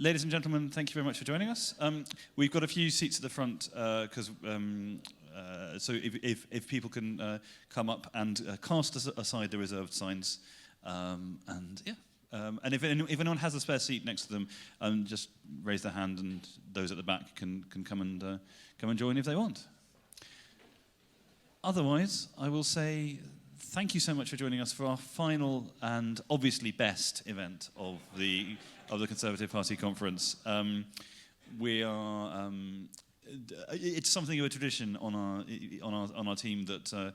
Ladies and gentlemen, thank you very much for joining us. We've got a few seats at the front, so if people can come up and cast aside the reserved signs, and if anyone has a spare seat next to them, just raise their hand, and those at the back can come and join if they want. Otherwise, I will say thank you so much for joining us for our final and obviously best event of the Conservative Party conference. It's something of a tradition on our team that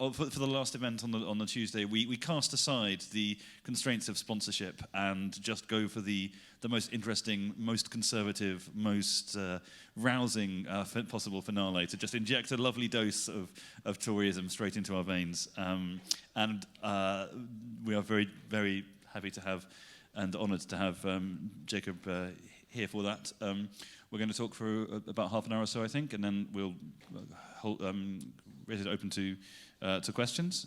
for the last event on the Tuesday, we cast aside the constraints of sponsorship and just go for the most interesting, most conservative, most rousing possible finale to just inject a lovely dose of Toryism straight into our veins. And we are very, very happy to have and honoured to have Jacob here for that. We're going to talk for about half an hour or so, I think, and then we'll raise it open to questions.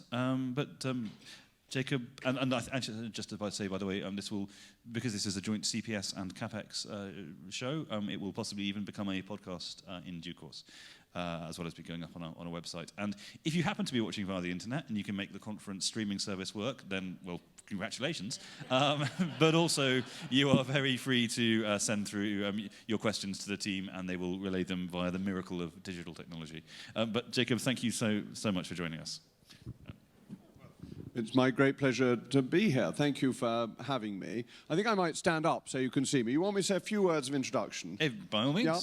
Jacob, and actually, just about to say, by the way, because this is a joint CPS and CapX show, it will possibly even become a podcast in due course, as well as be going up on a website. And if you happen to be watching via the internet and you can make the conference streaming service work, then, well, congratulations. But also, you are very free to send through your questions to the team, and they will relay them via the miracle of digital technology. But Jacob, thank you so much for joining us. It's my great pleasure to be here. Thank you for having me. I think I might stand up so you can see me. You want me to say a few words of introduction? By all means. Yeah?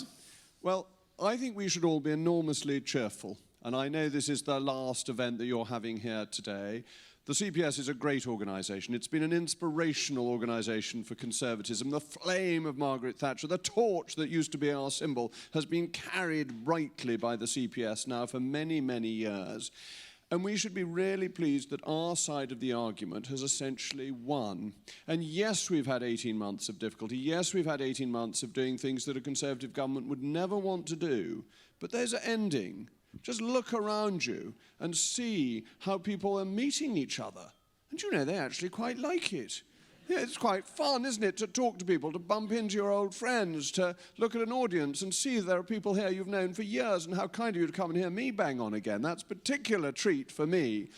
Well, I think we should all be enormously cheerful. And I know this is the last event that you're having here today. The CPS is a great organisation. It's been an inspirational organisation for conservatism. The flame of Margaret Thatcher, the torch that used to be our symbol, has been carried brightly by the CPS now for many, many years. And we should be really pleased that our side of the argument has essentially won. And yes, we've had 18 months of difficulty. Yes, we've had 18 months of doing things that a Conservative government would never want to do. But there's an ending. Just look around you and see how people are meeting each other. And you know, they actually quite like it. Yeah, it's quite fun, isn't it, to talk to people, to bump into your old friends, to look at an audience and see there are people here you've known for years, and how kind of you to come and hear me bang on again. That's a particular treat for me.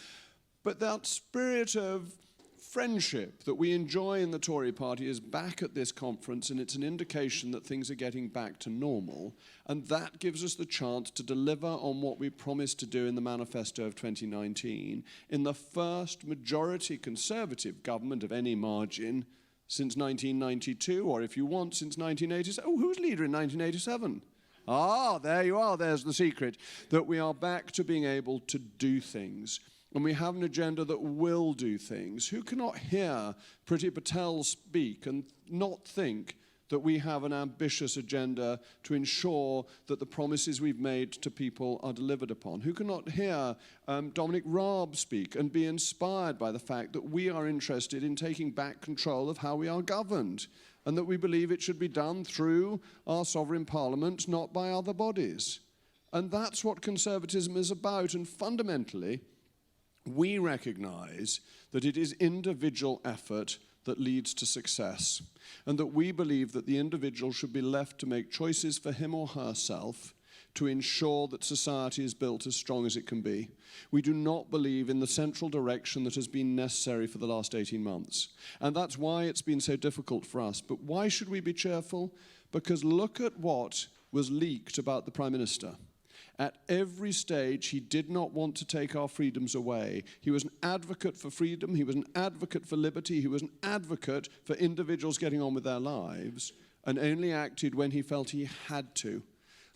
But that spirit of friendship that we enjoy in the Tory party is back at this conference, and it's an indication that things are getting back to normal, and that gives us the chance to deliver on what we promised to do in the manifesto of 2019 in the first majority Conservative government of any margin since 1992, or if you want, since 1987. Oh, who was leader in 1987? Ah, there you are, there's the secret, that we are back to being able to do things. And we have an agenda that will do things. Who cannot hear Priti Patel speak and not think that we have an ambitious agenda to ensure that the promises we've made to people are delivered upon? Who cannot hear Dominic Raab speak and be inspired by the fact that we are interested in taking back control of how we are governed, and that we believe it should be done through our sovereign parliament, not by other bodies? And that's what conservatism is about, and fundamentally, we recognize that it is individual effort that leads to success, and that we believe that the individual should be left to make choices for him or herself to ensure that society is built as strong as it can be. We do not believe in the central direction that has been necessary for the last 18 months. And that's why it's been so difficult for us. But why should we be cheerful? Because look at what was leaked about the Prime Minister. At every stage, he did not want to take our freedoms away. He was an advocate for freedom. He was an advocate for liberty. He was an advocate for individuals getting on with their lives, and only acted when he felt he had to.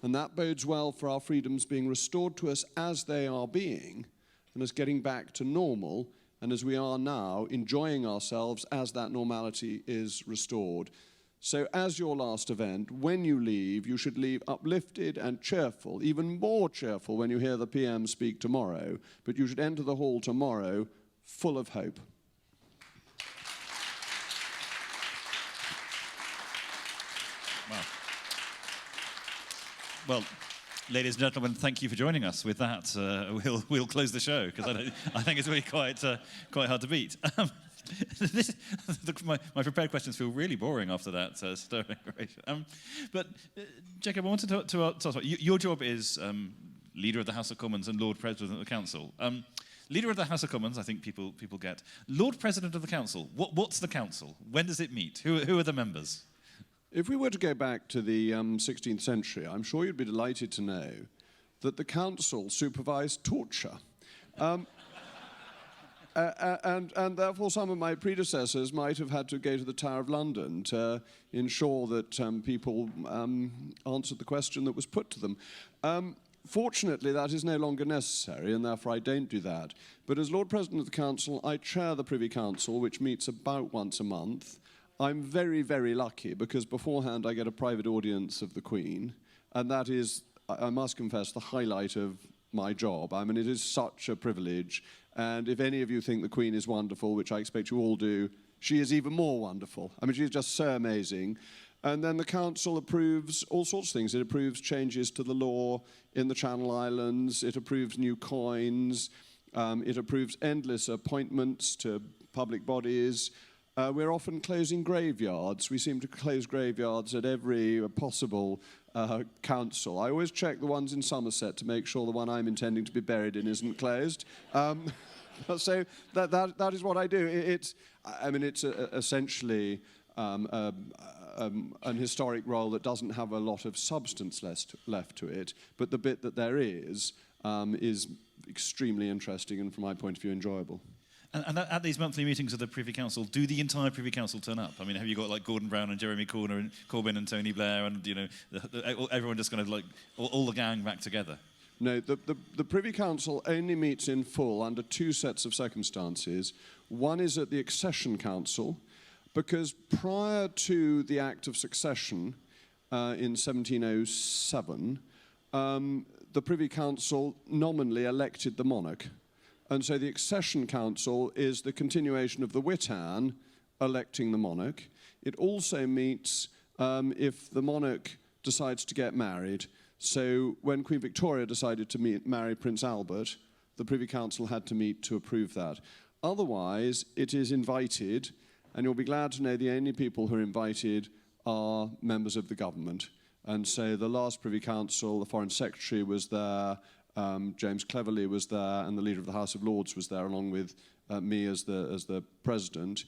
And that bodes well for our freedoms being restored to us as they are being, and as getting back to normal, and as we are now enjoying ourselves as that normality is restored. So as your last event, when you leave, you should leave uplifted and cheerful, even more cheerful when you hear the PM speak tomorrow, but you should enter the hall tomorrow full of hope. Wow. Well, ladies and gentlemen, thank you for joining us. With that, we'll close the show, because I think it's really quite hard to beat. My prepared questions feel really boring after that stirring oration. But Jacob, I wanted to talk about your job is Leader of the House of Commons and Lord President of the Council. Leader of the House of Commons, I think people get. Lord President of the Council, what's the Council? When does it meet? Who are the members? If we were to go back to the 16th century, I'm sure you'd be delighted to know that the Council supervised torture. And therefore some of my predecessors might have had to go to the Tower of London to ensure that people answered the question that was put to them. Fortunately, that is no longer necessary, and therefore I don't do that. But as Lord President of the Council, I chair the Privy Council, which meets about once a month. I'm very, very lucky, because beforehand I get a private audience of the Queen, and that is, I must confess, the highlight of my job. I mean, it is such a privilege, and if any of you think the Queen is wonderful, which I expect you all do, she is even more wonderful. I mean, she's just so amazing. And then the Council approves all sorts of things. It approves changes to the law in the Channel Islands. It approves new coins. It approves endless appointments to public bodies. We're often closing graveyards. We seem to close graveyards at every possible council. I always check the ones in Somerset to make sure the one I'm intending to be buried in isn't closed. So that is what I do. It's essentially an historic role that doesn't have a lot of substance left to it, but the bit that there is extremely interesting and, from my point of view, enjoyable. And at these monthly meetings of the Privy Council, do the entire Privy Council turn up? I mean, have you got like Gordon Brown and Jeremy Corbyn and Tony Blair and, you know, everyone just kind of like all the gang back together? No, the Privy Council only meets in full under two sets of circumstances. One is at the Accession Council, because prior to the Act of Succession in 1707, the Privy Council nominally elected the monarch. And so the Accession Council is the continuation of the Witan electing the monarch. It also meets if the monarch decides to get married. So when Queen Victoria decided to marry Prince Albert, the Privy Council had to meet to approve that. Otherwise, it is invited, and you'll be glad to know the only people who are invited are members of the government. And so the last Privy Council, the Foreign Secretary was there, James Cleverly was there, and the Leader of the House of Lords was there, along with me as the President.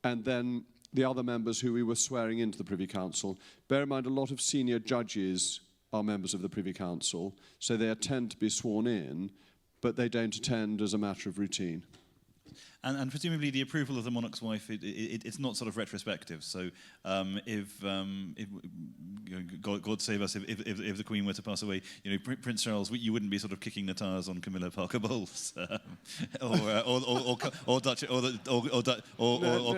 And then the other members who we were swearing into the Privy Council. Bear in mind, a lot of senior judges are members of the Privy Council, so they attend to be sworn in, but they don't attend as a matter of routine. And presumably the approval of the monarch's wife, it's not sort of retrospective. So if God save us, if the Queen were to pass away, you know, Prince Charles, you wouldn't be sort of kicking the tires on Camilla Parker Bowles, or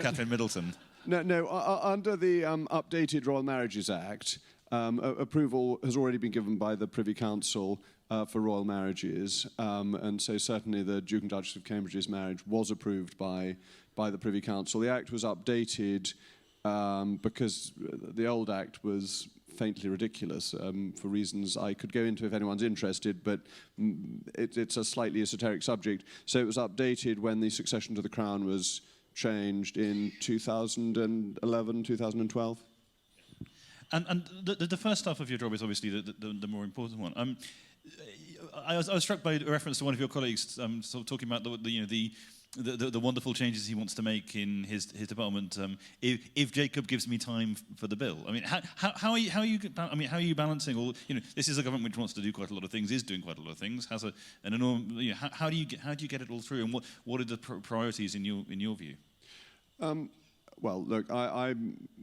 Catherine Middleton. No. Under the updated Royal Marriages Act, approval has already been given by the Privy Council for royal marriages, and so certainly the Duke and Duchess of Cambridge's marriage was approved by the Privy Council. The Act was updated because the old Act was faintly ridiculous for reasons I could go into if anyone's interested, but it's a slightly esoteric subject. So it was updated when the succession to the Crown was changed in 2011, 2012. And the first half of your job is obviously the more important one. I was struck by a reference to one of your colleagues sort of talking about the wonderful changes he wants to make in his department. If Jacob gives me time for the bill, I mean, how are you balancing all? You know, this is a government which wants to do quite a lot of things, is doing quite a lot of things, has an enormous. You know, how do you get it all through, and what are the priorities in your view? Well, look, I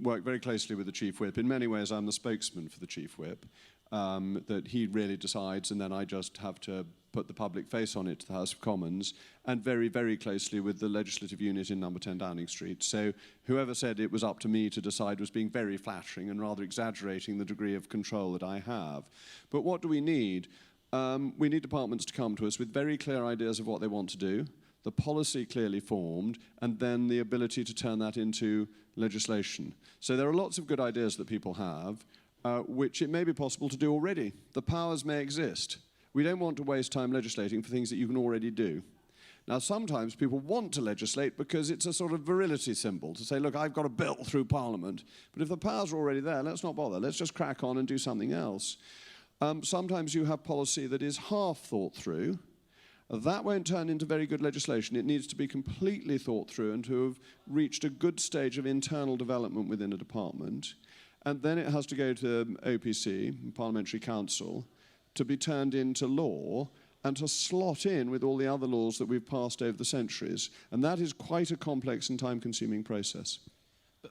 work very closely with the Chief Whip. In many ways, I'm the spokesman for the Chief Whip, that he really decides, and then I just have to put the public face on it to the House of Commons, and very, very closely with the legislative unit in number 10 Downing Street. So whoever said it was up to me to decide was being very flattering and rather exaggerating the degree of control that I have. But what do we need? We need departments to come to us with very clear ideas of what they want to do, the policy clearly formed, and then the ability to turn that into legislation. So there are lots of good ideas that people have, which it may be possible to do already. The powers may exist. We don't want to waste time legislating for things that you can already do. Now, sometimes people want to legislate because it's a sort of virility symbol to say, look, I've got a bill through Parliament. But if the powers are already there, let's not bother. Let's just crack on and do something else. Sometimes you have policy that is half thought through. That won't turn into very good legislation. It needs to be completely thought through and to have reached a good stage of internal development within a department. And then it has to go to OPC, Parliamentary Council, to be turned into law and to slot in with all the other laws that we've passed over the centuries. And that is quite a complex and time-consuming process.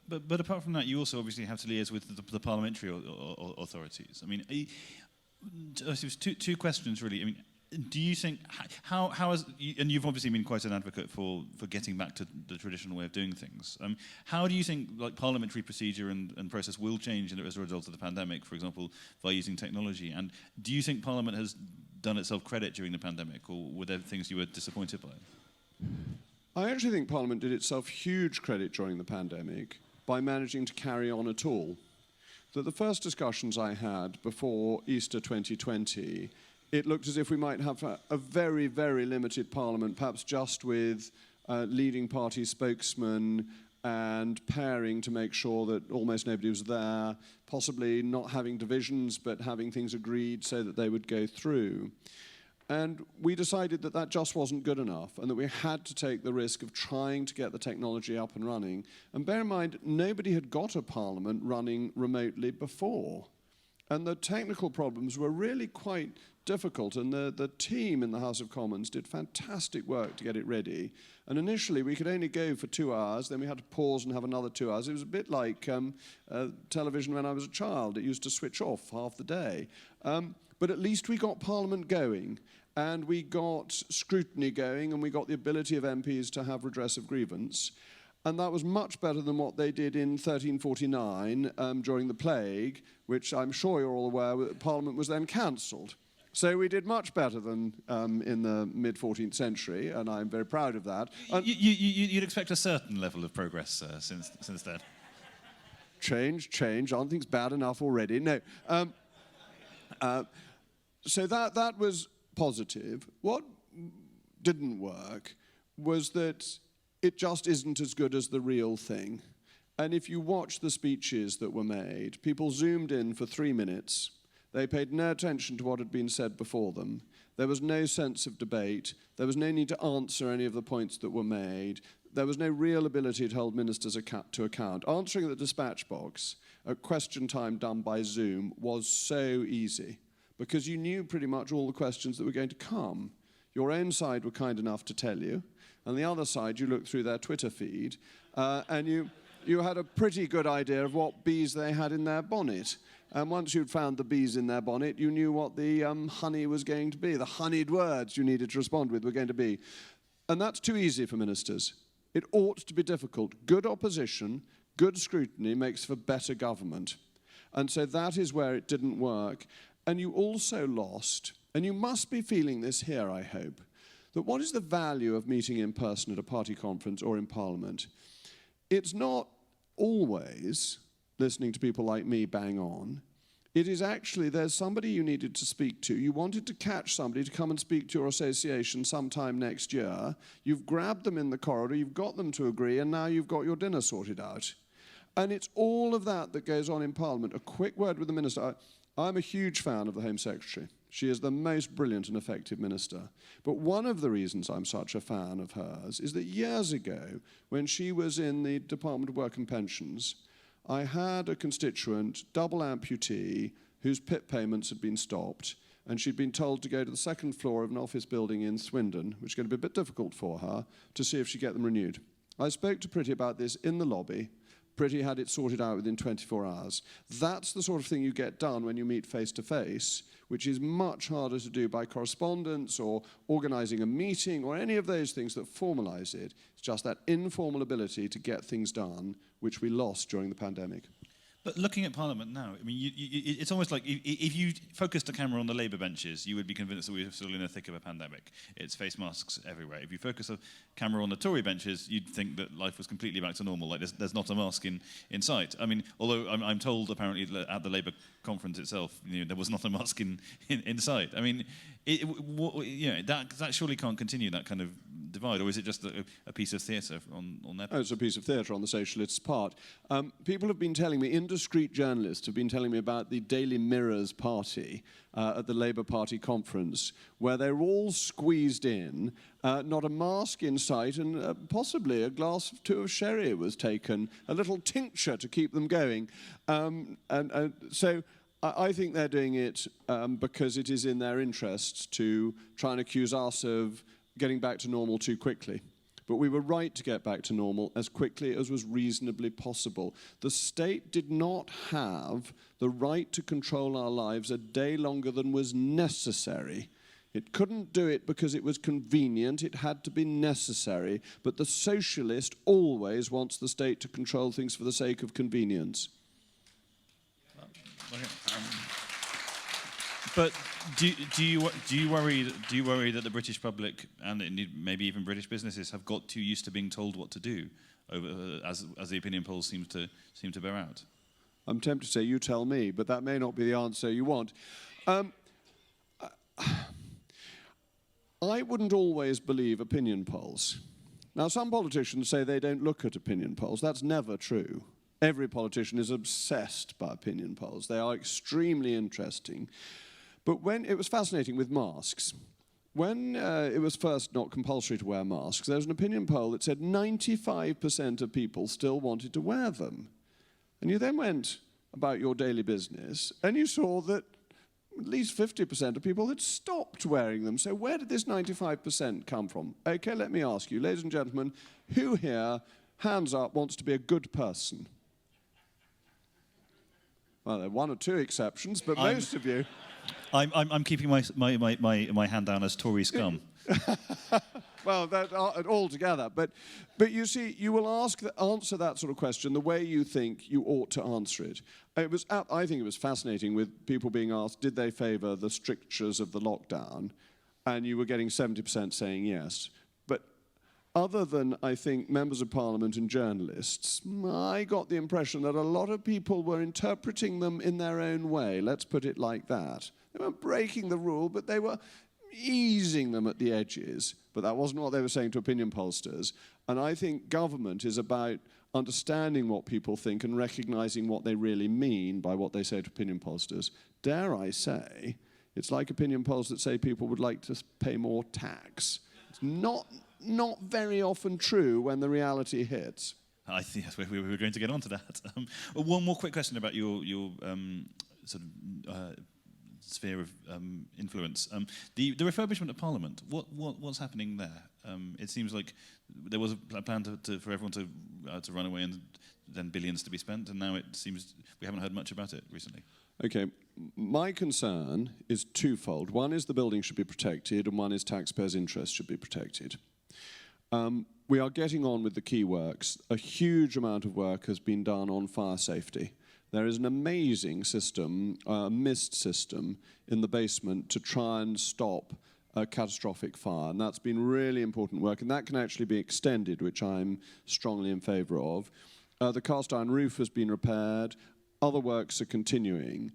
But apart from that, you also obviously have to liaise with the parliamentary authorities. I mean, there's two questions, really. I mean, do you think, how has, and you've obviously been quite an advocate for getting back to the traditional way of doing things. How do you think like parliamentary procedure and process will change as a result of the pandemic, for example, by using technology? And do you think Parliament has done itself credit during the pandemic, or were there things you were disappointed by? I actually think Parliament did itself huge credit during the pandemic by managing to carry on at all. That the first discussions I had before Easter 2020, it looked as if we might have a very, very limited Parliament, perhaps just with leading party spokesmen and pairing to make sure that almost nobody was there, possibly not having divisions, but having things agreed so that they would go through. And we decided that that just wasn't good enough and that we had to take the risk of trying to get the technology up and running. And bear in mind, nobody had got a Parliament running remotely before. And the technical problems were really quite difficult, and the team in the House of Commons did fantastic work to get it ready. And initially, we could only go for 2 hours, then we had to pause and have another 2 hours. It was a bit like television when I was a child. It used to switch off half the day. But at least we got Parliament going, and we got scrutiny going, and we got the ability of MPs to have redress of grievance. And that was much better than what they did in 1349 during the plague, which I'm sure you're all aware, Parliament was then cancelled. So we did much better than in the mid-14th century, and I'm very proud of that. You'd expect a certain level of progress since then. Change. Aren't things bad enough already? No. So that was positive. What didn't work was that it just isn't as good as the real thing. And if you watch the speeches that were made, people zoomed in for 3 minutes. They paid no attention to what had been said before them. There was no sense of debate. There was no need to answer any of the points that were made. There was no real ability to hold ministers to account. Answering the dispatch box at question time done by Zoom was so easy because you knew pretty much all the questions that were going to come. Your own side were kind enough to tell you, and the other side, you looked through their Twitter feed, and you had a pretty good idea of what bees they had in their bonnet. And once you'd found the bees in their bonnet, you knew what the honey was going to be. The honeyed words you needed to respond with were going to be. And that's too easy for ministers. It ought to be difficult. Good opposition, good scrutiny makes for better government. And so that is where it didn't work. And you also lost, and you must be feeling this here, I hope, that what is the value of meeting in person at a party conference or in Parliament? It's not always listening to people like me bang on. It is actually there's somebody you needed to speak to. You wanted to catch somebody to come and speak to your association sometime next year. You've grabbed them in the corridor, you've got them to agree, and now you've got your dinner sorted out. And it's all of that that goes on in Parliament. A quick word with the Minister. I'm a huge fan of the Home Secretary. She is the most brilliant and effective minister. But one of the reasons I'm such a fan of hers is that years ago, when she was in the Department of Work and Pensions, I had a constituent, double amputee, whose PIP payments had been stopped, and she'd been told to go to the second floor of an office building in Swindon, which is going to be a bit difficult for her, to see if she'd get them renewed. I spoke to Priti about this in the lobby. Priti had it sorted out within 24 hours. That's the sort of thing you get done when you meet face-to-face, which is much harder to do by correspondence or organising a meeting or any of those things that formalise it. It's just that informal ability to get things done, which we lost during the pandemic. But looking at Parliament now, I mean, it's almost like if you focused a camera on the Labour benches, you would be convinced that we're still in the thick of a pandemic. It's face masks everywhere. If you focus a camera on the Tory benches, you'd think that life was completely back to normal, like there's not a mask in sight. I mean, although I'm told apparently at the Labour conference itself, there was not a mask in sight. I mean, that surely can't continue, that kind of divide, or is it just a piece of theatre on their part? Oh, it's a piece of theatre on the socialists' part. People have been telling me, indiscreet journalists have been telling me about the Daily Mirror's party at the Labour Party conference, where they're all squeezed in, not a mask in sight, and possibly a glass or two of sherry was taken, a little tincture to keep them going. So I think they're doing it because it is in their interests to try and accuse us of getting back to normal too quickly. But we were right to get back to normal as quickly as was reasonably possible. The state did not have the right to control our lives a day longer than was necessary. It couldn't do it because it was convenient, it had to be necessary. But the socialist always wants the state to control things for the sake of convenience. Okay. But do you worry that the British public and indeed maybe even British businesses have got too used to being told what to do, as the opinion polls seem to bear out? I'm tempted to say you tell me, but that may not be the answer you want. I wouldn't always believe opinion polls. Now, some politicians say they don't look at opinion polls. That's never true. Every politician is obsessed by opinion polls. They are extremely interesting. But when it was fascinating with masks, when it was first not compulsory to wear masks, there was an opinion poll that said 95% of people still wanted to wear them. And you then went about your daily business, and you saw that at least 50% of people had stopped wearing them. So where did this 95% come from? Okay, let me ask you, ladies and gentlemen, who here, hands up, wants to be a good person? Well, there are one or two exceptions, but most of you... I'm keeping my hand down as Tory scum. Well, that altogether. But you see, you will answer that sort of question the way you think you ought to answer it. I think it was fascinating with people being asked, did they favour the strictures of the lockdown? And you were getting 70% saying yes. But other than, I think, members of Parliament and journalists, I got the impression that a lot of people were interpreting them in their own way. Let's put it like that. They weren't breaking the rule, but they were easing them at the edges. But that wasn't what they were saying to opinion pollsters. And I think government is about understanding what people think and recognising what they really mean by what they say to opinion pollsters. Dare I say, it's like opinion polls that say people would like to pay more tax. It's not very often true when the reality hits. I think we were going to get on to that. One more quick question about your sort of sphere of influence. The refurbishment of Parliament. What's happening there? It seems like there was a plan for everyone to run away and then billions to be spent, and now it seems we haven't heard much about it recently. Okay, my concern is twofold. One is the building should be protected, and one is taxpayers' interest should be protected. We are getting on with the key works. A huge amount of work has been done on fire safety. There is an amazing system, mist system, in the basement to try and stop a catastrophic fire, and that's been really important work, and that can actually be extended, which I'm strongly in favour of. The cast iron roof has been repaired, other works are continuing,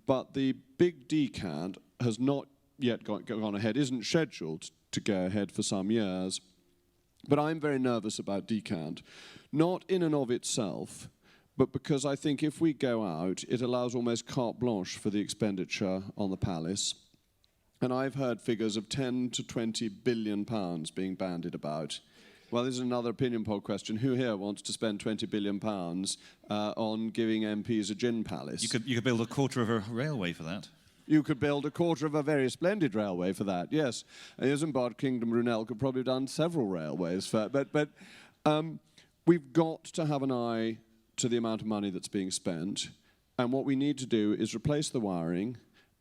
but the big decant has not yet gone ahead, isn't scheduled to go ahead for some years. But I'm very nervous about decant, not in and of itself, but because I think if we go out, it allows almost carte blanche for the expenditure on the palace. And I've heard figures of 10 to 20 billion pounds being bandied about. Well, this is another opinion poll question. Who here wants to spend 20 billion pounds on giving MPs a gin palace? You could build a quarter of a railway for that. You could build a quarter of a very splendid railway for that, yes. Isambard Kingdom Brunel could probably have done several railways for it. But we've got to have an eye to the amount of money that's being spent. And what we need to do is replace the wiring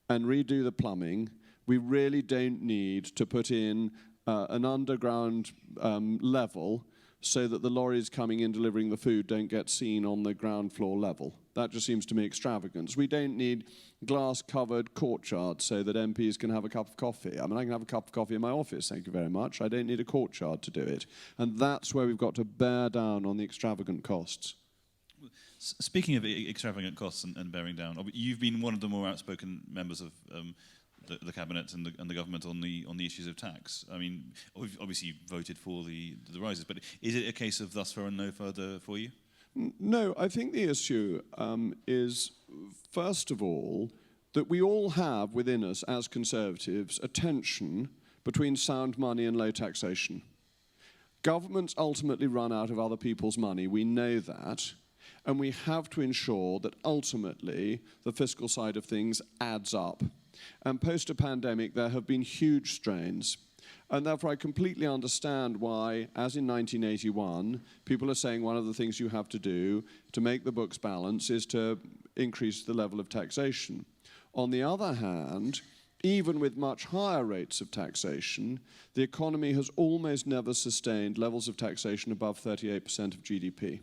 and redo the plumbing. We really don't need to put in an underground level so that the lorries coming in delivering the food don't get seen on the ground floor level. That just seems to me extravagance. We don't need glass-covered courtyards so that MPs can have a cup of coffee. I mean, I can have a cup of coffee in my office, thank you very much. I don't need a courtyard to do it. And that's where we've got to bear down on the extravagant costs. Speaking of extravagant costs and bearing down, you've been one of the more outspoken members of the cabinet and the government on the issues of tax. I mean, obviously you voted for the rises, but is it a case of thus far and no further for you? No, I think the issue is, first of all, that we all have within us as Conservatives a tension between sound money and low taxation. Governments ultimately run out of other people's money, we know that, and we have to ensure that ultimately the fiscal side of things adds up. And post a pandemic, there have been huge strains. And therefore, I completely understand why, as in 1981, people are saying one of the things you have to do to make the books balance is to increase the level of taxation. On the other hand, even with much higher rates of taxation, the economy has almost never sustained levels of taxation above 38% of GDP.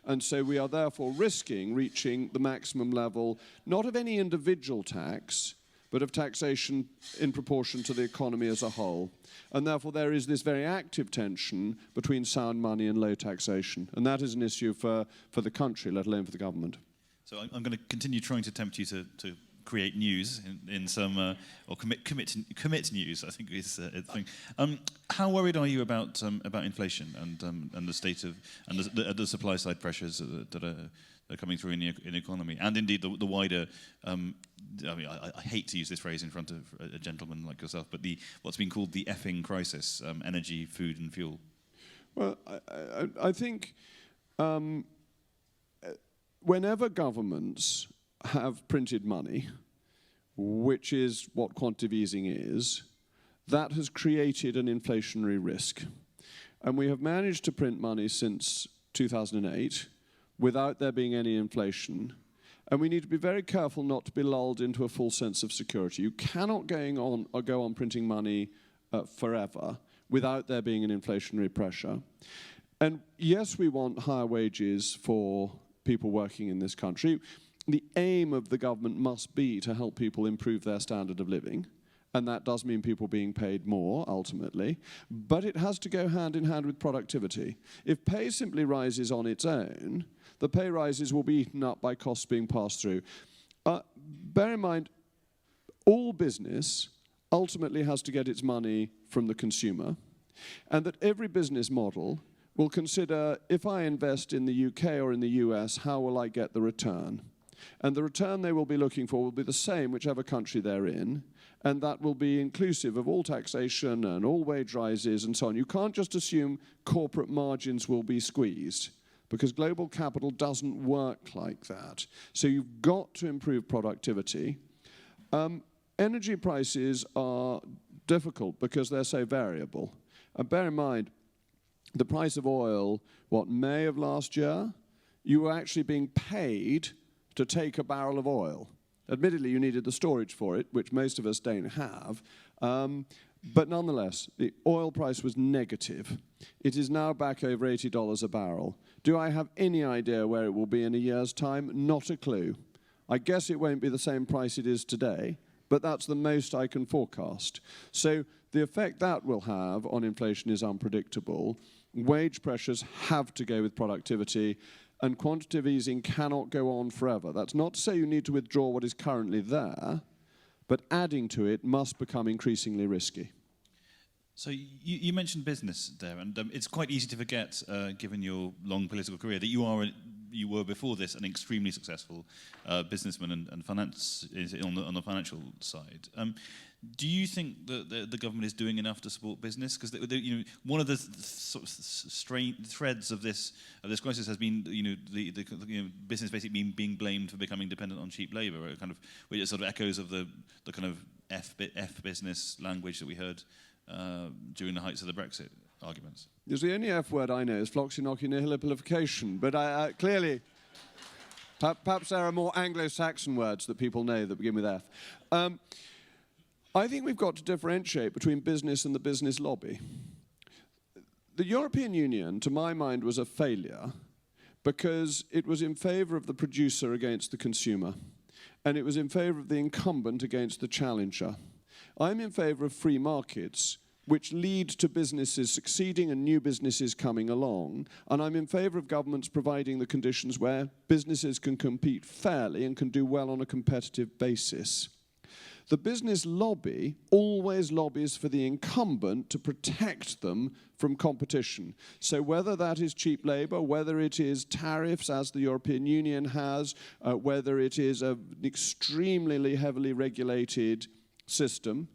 And so we are therefore risking reaching the maximum level, not of any individual tax, but of taxation in proportion to the economy as a whole. And therefore there is this very active tension between sound money and low taxation. And that is an issue for the country, let alone for the government. So I'm going to continue trying to tempt you to create news in some, or commit news, I think is the thing. How worried are you about inflation and the state of, and the supply side pressures that are coming through in the economy, and indeed the wider, I mean, I hate to use this phrase in front of a gentleman like yourself, but what's been called the effing crisis, energy, food and fuel? Well, I think whenever governments have printed money, which is what quantitative easing is, that has created an inflationary risk. And we have managed to print money since 2008 without there being any inflation. And we need to be very careful not to be lulled into a false sense of security. You cannot go on printing money forever without there being an inflationary pressure. And yes, we want higher wages for people working in this country. The aim of the government must be to help people improve their standard of living, and that does mean people being paid more, ultimately, but it has to go hand in hand with productivity. If pay simply rises on its own, the pay rises will be eaten up by costs being passed through. Bear in mind, all business ultimately has to get its money from the consumer, and that every business model will consider, if I invest in the UK or in the US, how will I get the return? And the return they will be looking for will be the same whichever country they're in, and that will be inclusive of all taxation and all wage rises and so on. You can't just assume corporate margins will be squeezed, because global capital doesn't work like that. So you've got to improve productivity. Energy prices are difficult because they're so variable. And bear in mind, the price of oil, May of last year, you were actually being paid to take a barrel of oil. Admittedly, you needed the storage for it, which most of us don't have. But nonetheless, the oil price was negative. It is now back over $80 a barrel. Do I have any idea where it will be in a year's time? Not a clue. I guess it won't be the same price it is today, but that's the most I can forecast. So the effect that will have on inflation is unpredictable. Wage pressures have to go with productivity, and quantitative easing cannot go on forever. That's not to say you need to withdraw what is currently there, but adding to it must become increasingly risky. So you mentioned business there, and it's quite easy to forget, given your long political career, that you were before this an extremely successful businessman and finance on the financial side. Do you think that the government is doing enough to support business? Because one of the sort of threads of this crisis has been the business basically being blamed for becoming dependent on cheap labour, which sort of echoes of the kind of F business language that we heard during the heights of the Brexit arguments. Yes, the only F word I know is floxy-nocky-nihilipilification, but clearly, perhaps there are more Anglo-Saxon words that people know that begin with F. I think we've got to differentiate between business and the business lobby. The European Union, to my mind, was a failure because it was in favour of the producer against the consumer, and it was in favour of the incumbent against the challenger. I'm in favour of free markets, which lead to businesses succeeding and new businesses coming along, and I'm in favour of governments providing the conditions where businesses can compete fairly and can do well on a competitive basis. The business lobby always lobbies for the incumbent to protect them from competition. So whether that is cheap labour, whether it is tariffs, as the European Union has, whether it is an extremely heavily regulated system,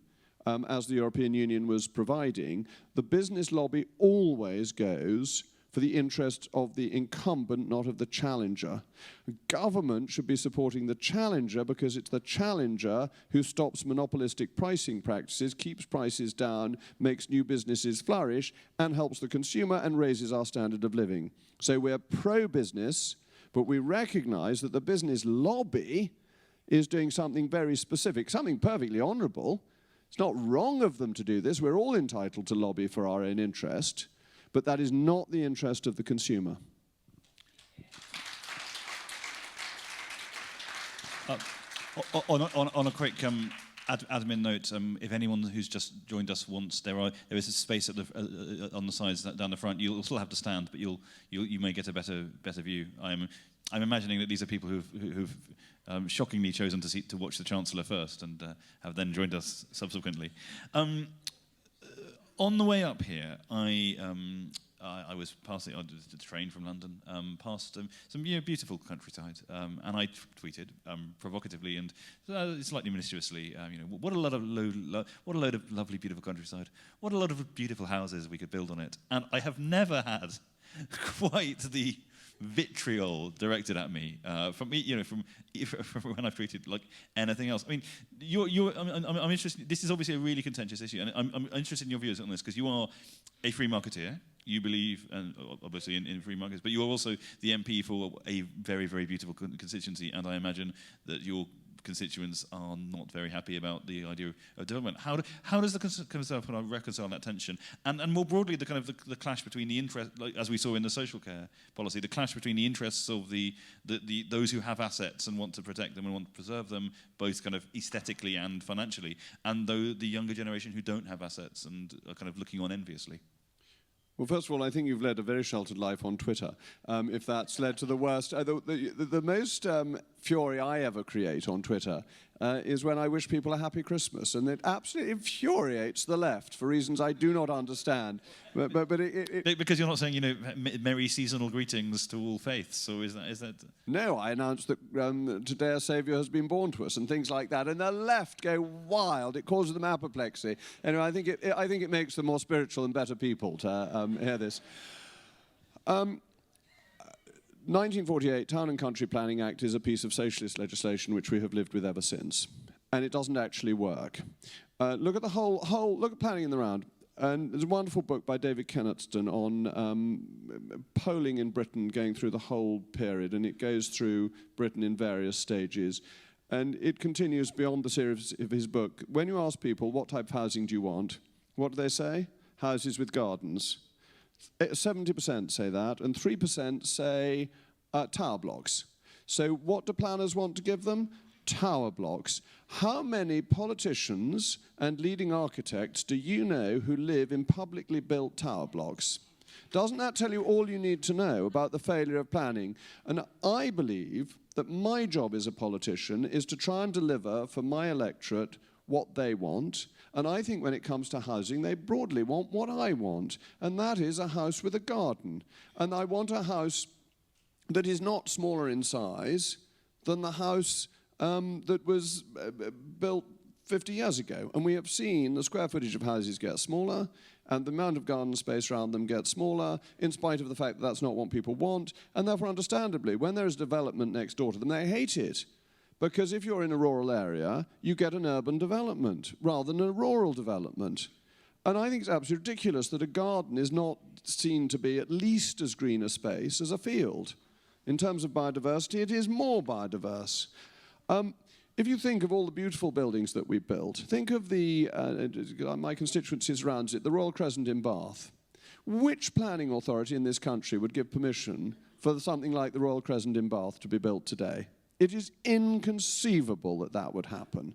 as the European Union was providing, the business lobby always goes for the interests of the incumbent, not of the challenger. Government should be supporting the challenger because it's the challenger who stops monopolistic pricing practices, keeps prices down, makes new businesses flourish, and helps the consumer and raises our standard of living. So we're pro-business, but we recognize that the business lobby is doing something very specific, something perfectly honorable. It's not wrong of them to do this. We're all entitled to lobby for our own interest. But that is not the interest of the consumer. On a quick admin note, if anyone who's just joined us wants, there is a space at the on the sides down the front. You'll still have to stand, but you may get a better view. I'm imagining that these are people who've shockingly chosen to watch the Chancellor first and have then joined us subsequently. On the way up here, I was passing on the train from London, past some beautiful countryside, and I tweeted provocatively and slightly maliciously, what a load of lovely, beautiful countryside. What a lot of beautiful houses we could build on it. And I have never had quite the vitriol directed at me from when I've tweeted like anything else. I mean, I'm interested. This is obviously a really contentious issue, and I'm interested in your views on this because you are a free marketeer. You believe, and obviously in free markets, but you are also the MP for a very, very beautiful constituency, and I imagine that your constituents are not very happy about the idea of development. How does the Conservative Party reconcile that tension? And more broadly, the clash between the interest, like, as we saw in the social care policy, the clash between the interests of the those who have assets and want to protect them and want to preserve them, both kind of aesthetically and financially, and the younger generation who don't have assets and are kind of looking on enviously. Well, first of all, I think you've led a very sheltered life on Twitter, if that's led to the worst. The most fury I ever create on Twitter is when I wish people a happy Christmas, and it absolutely infuriates the left for reasons I do not understand. Because you're not saying, merry seasonal greetings to all faiths, or is that? No, I announced that today a saviour has been born to us, and things like that, and the left go wild. It causes them apoplexy. Anyway, I think it makes them more spiritual and better people to hear this. 1948 Town and Country Planning Act is a piece of socialist legislation which we have lived with ever since, and it doesn't actually work. Look at look at planning in the round. And there's a wonderful book by David Kennetston on polling in Britain going through the whole period, and it goes through Britain in various stages. And it continues beyond the series of his book. When you ask people, what type of housing do you want? What do they say? Houses with gardens. 70% say that, and 3% say tower blocks. So what do planners want to give them? Tower blocks. How many politicians and leading architects do you know who live in publicly built tower blocks? Doesn't that tell you all you need to know about the failure of planning? And I believe that my job as a politician is to try and deliver for my electorate what they want. And I think when it comes to housing, they broadly want what I want, and that is a house with a garden. And I want a house that is not smaller in size than the house that was built 50 years ago. And we have seen the square footage of houses get smaller, and the amount of garden space around them get smaller, in spite of the fact that that's not what people want. And therefore, understandably, when there is development next door to them, they hate it. Because if you're in a rural area, you get an urban development rather than a rural development. And I think it's absolutely ridiculous that a garden is not seen to be at least as green a space as a field. In terms of biodiversity, it is more biodiverse. If you think of all the beautiful buildings that we built, think of my constituency surrounds it, the Royal Crescent in Bath. Which planning authority in this country would give permission for something like the Royal Crescent in Bath to be built today? It is inconceivable that that would happen.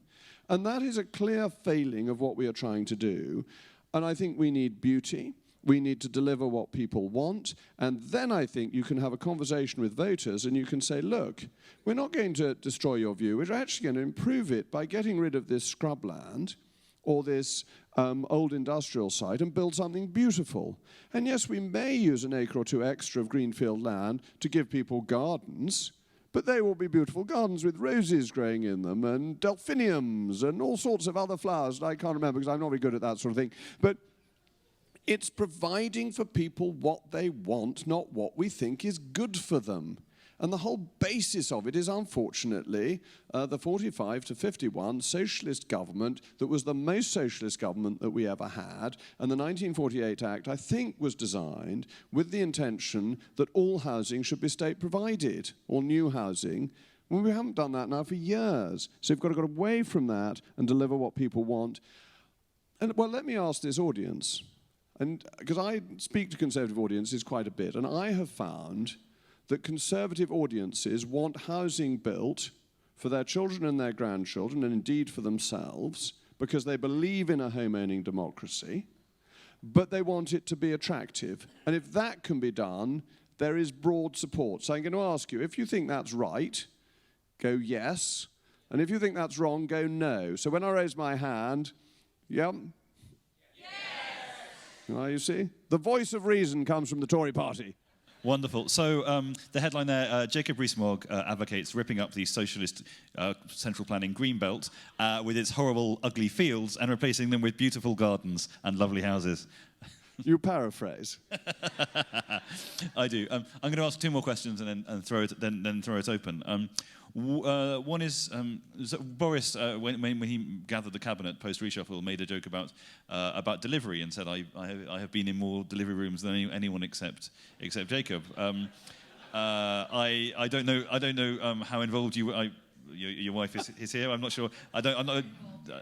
And that is a clear failing of what we are trying to do. And I think we need beauty. We need to deliver what people want. And then I think you can have a conversation with voters and you can say, look, we're not going to destroy your view. We're actually going to improve it by getting rid of this scrubland or this old industrial site and build something beautiful. And yes, we may use an acre or two extra of greenfield land to give people gardens, but they will be beautiful gardens with roses growing in them and delphiniums and all sorts of other flowers that I can't remember because I'm not very good at that sort of thing. But it's providing for people what they want, not what we think is good for them. And the whole basis of it is, unfortunately, the 45 to 51 socialist government that was the most socialist government that we ever had. And the 1948 Act, I think, was designed with the intention that all housing should be state-provided, all new housing. Well, we haven't done that now for years. So we've got to go away from that and deliver what people want. And, well, let me ask this audience, and because I speak to conservative audiences quite a bit, and I have found that conservative audiences want housing built for their children and their grandchildren, and indeed for themselves, because they believe in a home-owning democracy, but they want it to be attractive. And if that can be done, there is broad support. So I'm going to ask you, if you think that's right, go yes, and if you think that's wrong, go no. So when I raise my hand, yeah? Yes! You see? The voice of reason comes from the Tory party. Wonderful. So the headline there, Jacob Rees-Mogg advocates ripping up the socialist central planning greenbelt with its horrible, ugly fields and replacing them with beautiful gardens and lovely houses. You paraphrase. I do. I'm going to ask two more questions and then throw it open. One is so Boris, when he gathered the cabinet post reshuffle, made a joke about delivery and said, "I have been in more delivery rooms than anyone except Jacob." I don't know how involved you. Your wife is here. I'm not sure. I'm not.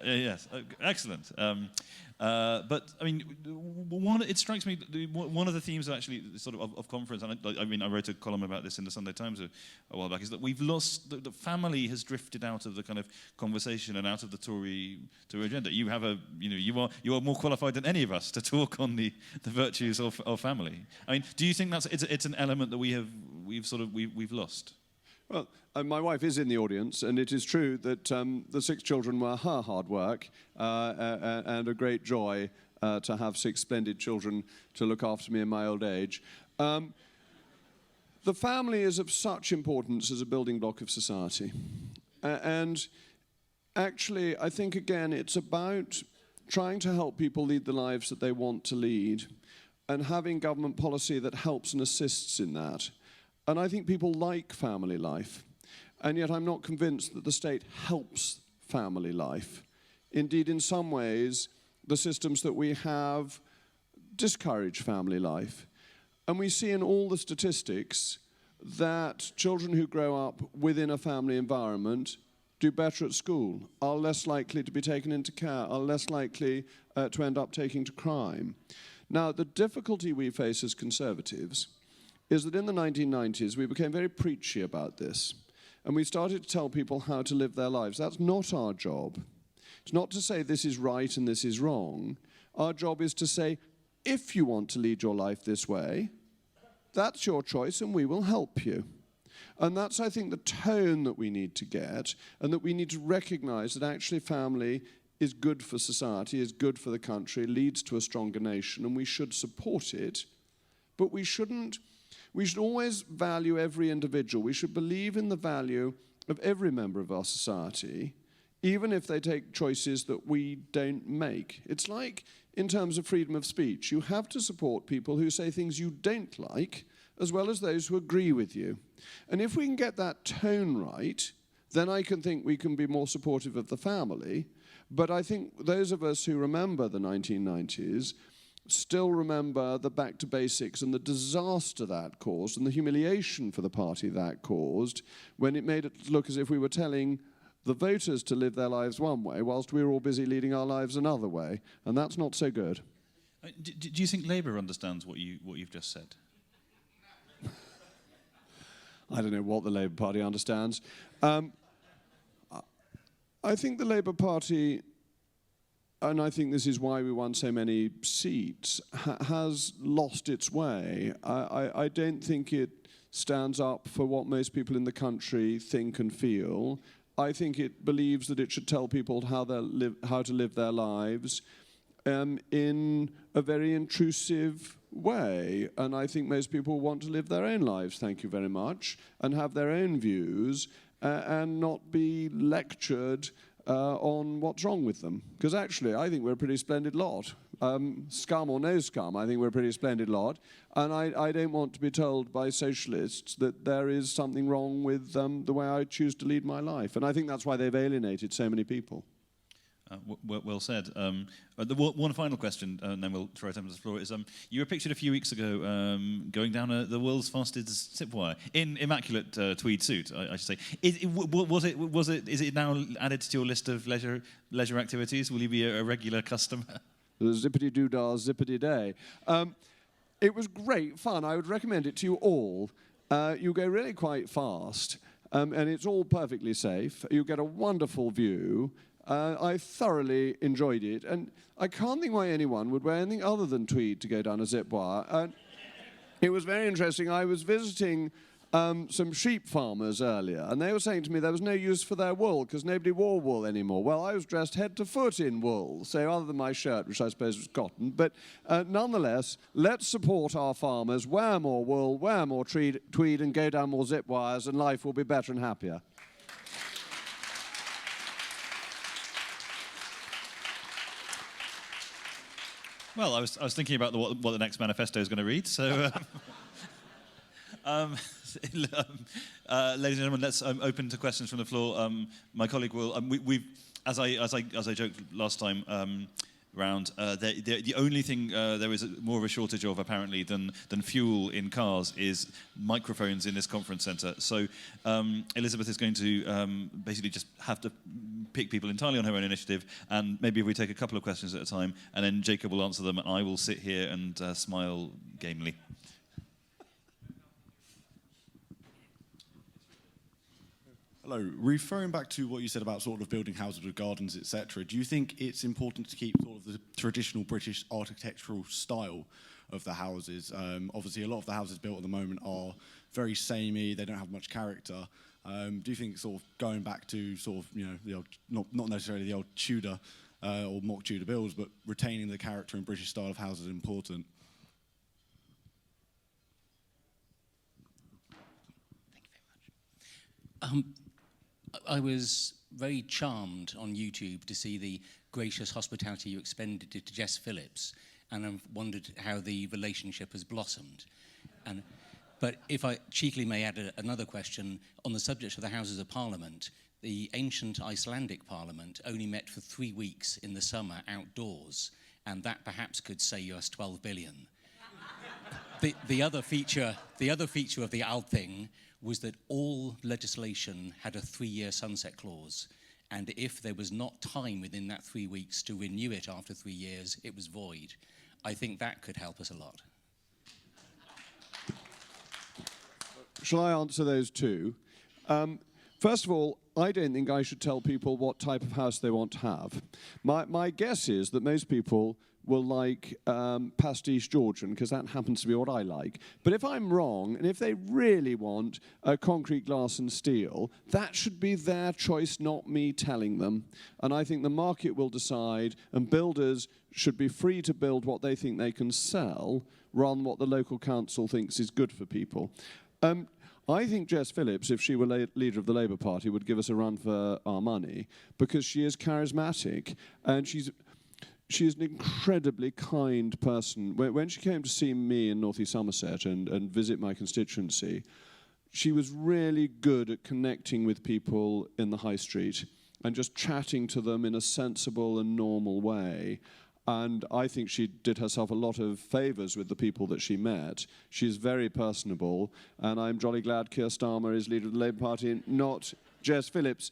Yes, excellent. But I mean, it strikes me one of the themes actually sort of conference, and I wrote a column about this in the Sunday Times a while back, is that we've lost the family has drifted out of the kind of conversation and out of the Tory agenda. You have you are more qualified than any of us to talk on the virtues of family. I mean, do you think it's an element that we've lost? Well, my wife is in the audience, and it is true that the 6 children were her hard work and a great joy to have 6 splendid children to look after me in my old age. The family is of such importance as a building block of society. And actually, I think, again, it's about trying to help people lead the lives that they want to lead and having government policy that helps and assists in that. And I think people like family life, and yet I'm not convinced that the state helps family life. Indeed, in some ways, the systems that we have discourage family life. And we see in all the statistics that children who grow up within a family environment do better at school, are less likely to be taken into care, are less likely to end up taking to crime. Now, the difficulty we face as conservatives is that in the 1990s, we became very preachy about this. And we started to tell people how to live their lives. That's not our job. It's not to say this is right and this is wrong. Our job is to say, if you want to lead your life this way, that's your choice and we will help you. And that's, I think, the tone that we need to get, and that we need to recognize that actually family is good for society, is good for the country, leads to a stronger nation, and we should support it. But we should always value every individual. We should believe in the value of every member of our society, even if they take choices that we don't make. It's like in terms of freedom of speech. You have to support people who say things you don't like, as well as those who agree with you. And if we can get that tone right, then I can think we can be more supportive of the family. But I think those of us who remember the 1990s still remember the back to basics and the disaster that caused and the humiliation for the party that caused when it made it look as if we were telling the voters to live their lives one way whilst we were all busy leading our lives another way. And that's not so good. Do you think Labour understands what you've just said? I don't know what the Labour Party understands. I think the Labour Party and I think this is why we won so many seats, has lost its way. I don't think it stands up for what most people in the country think and feel. I think it believes that it should tell people how to live their lives in a very intrusive way. And I think most people want to live their own lives, thank you very much, and have their own views and not be lectured on what's wrong with them. Because actually, I think we're a pretty splendid lot. Scum or no scum, I think we're a pretty splendid lot. And I don't want to be told by socialists that there is something wrong with the way I choose to lead my life. And I think that's why they've alienated so many people. Well said. The one final question, and then we'll throw it open to the floor, is you were pictured a few weeks ago going down the world's fastest zip wire in immaculate tweed suit, I should say. Is it now added to your list of leisure activities? Will you be a regular customer? The zippity-doo-dah, zippity-day. It was great fun. I would recommend it to you all. You go really quite fast, and it's all perfectly safe. You get a wonderful view. I thoroughly enjoyed it, and I can't think why anyone would wear anything other than tweed to go down a zip wire. It was very interesting. I was visiting some sheep farmers earlier, and they were saying to me there was no use for their wool because nobody wore wool anymore. Well, I was dressed head to foot in wool, so other than my shirt, which I suppose was cotton. But nonetheless, let's support our farmers, wear more wool, wear more tweed, and go down more zip wires, and life will be better and happier. Well, I was thinking about what the next manifesto is going to read. So, ladies and gentlemen, let's open to questions from the floor. My colleague will. As I joked last time round, the only thing there is more of a shortage of apparently than fuel in cars is microphones in this conference centre. So Elizabeth is going to basically just have to pick people entirely on her own initiative, and maybe if we take a couple of questions at a time, and then Jacob will answer them, and I will sit here and smile gamely. Hello. Referring back to what you said about sort of building houses with gardens, etc., do you think it's important to keep sort of the traditional British architectural style of the houses? Obviously, a lot of the houses built at the moment are very samey. They don't have much character. Do you think sort of going back to sort of, you know, the old, not necessarily the old Tudor or mock Tudor builds, but retaining the character and British style of houses is important? Thank you very much. I was very charmed on YouTube to see the gracious hospitality you extended to Jess Phillips, and I've wondered how the relationship has blossomed. But if I cheekily may add another question, on the subject of the Houses of Parliament, the ancient Icelandic Parliament only met for 3 weeks in the summer outdoors, and that perhaps could save us 12 billion. The other feature of the Althing was that all legislation had a 3-year sunset clause, and if there was not time within that 3 weeks to renew it after 3 years, it was void. I think that could help us a lot. Shall I answer those two? First of all, I don't think I should tell people what type of house they want to have. My guess is that most people will like pastiche Georgian, because that happens to be what I like. But if I'm wrong, and if they really want concrete, glass and steel, that should be their choice, not me telling them. And I think the market will decide, and builders should be free to build what they think they can sell, rather than what the local council thinks is good for people. I think Jess Phillips, if she were leader of the Labour Party, would give us a run for our money, because she is charismatic, and she's an incredibly kind person. When she came to see me in North East Somerset and visit my constituency, she was really good at connecting with people in the high street and just chatting to them in a sensible and normal way. And I think she did herself a lot of favours with the people that she met. She's very personable, and I'm jolly glad Keir Starmer is leader of the Labour Party, not Jess Phillips.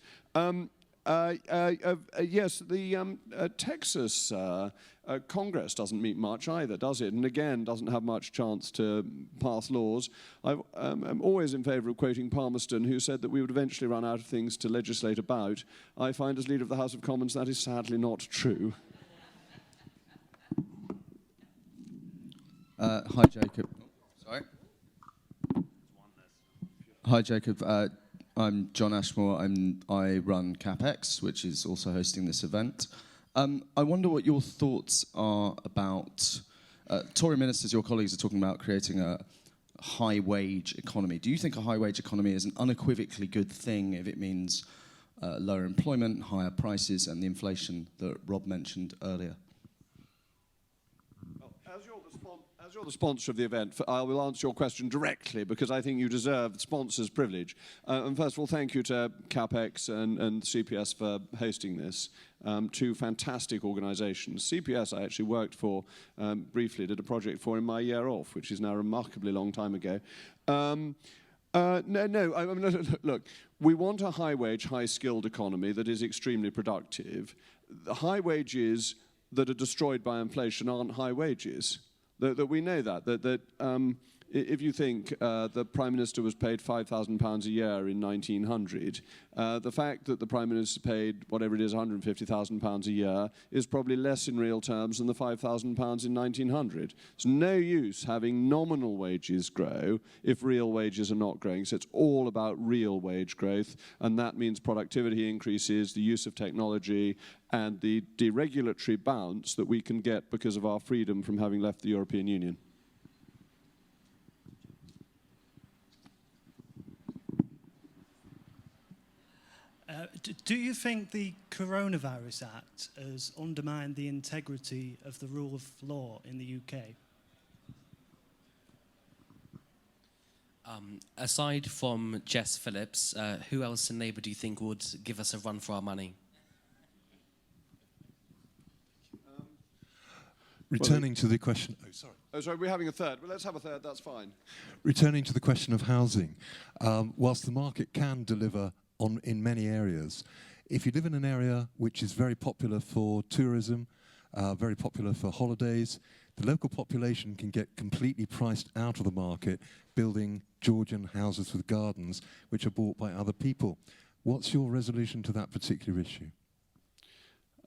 Yes, the Texas Congress doesn't meet much either, does it? And again, doesn't have much chance to pass laws. I'm always in favour of quoting Palmerston, who said that we would eventually run out of things to legislate about. I find as leader of the House of Commons that is sadly not true. Hi, Jacob. Sorry. Hi, Jacob. I'm John Ashmore. I run CapX, which is also hosting this event. I wonder what your thoughts are about Tory ministers, your colleagues, are talking about creating a high-wage economy. Do you think a high-wage economy is an unequivocally good thing if it means lower employment, higher prices, and the inflation that Rob mentioned earlier? As you're the sponsor of the event, I will answer your question directly because I think you deserve the sponsor's privilege. And first of all, thank you to CapX and CPS for hosting this. Two fantastic organisations. CPS I actually worked for briefly, did a project for in my year off, which is now a remarkably long time ago. Look, we want a high-wage, high-skilled economy that is extremely productive. The high wages that are destroyed by inflation aren't high wages. That we know that if you think the Prime Minister was paid £5,000 a year in 1900, the fact that the Prime Minister paid whatever it is, £150,000 a year, is probably less in real terms than the £5,000 in 1900. It's no use having nominal wages grow if real wages are not growing. So it's all about real wage growth, and that means productivity increases, the use of technology, and the deregulatory bounce that we can get because of our freedom from having left the European Union. Do you think the Coronavirus Act has undermined the integrity of the rule of law in the UK? Aside from Jess Phillips, who else in Labour do you think would give us a run for our money? Returning to the question... Oh, sorry. Oh, sorry, we're having a third. Well, let's have a third, that's fine. Returning to the question of housing, whilst the market can deliver in many areas, if you live in an area which is very popular for tourism, very popular for holidays, the local population can get completely priced out of the market building Georgian houses with gardens which are bought by other people. What's your resolution to that particular issue?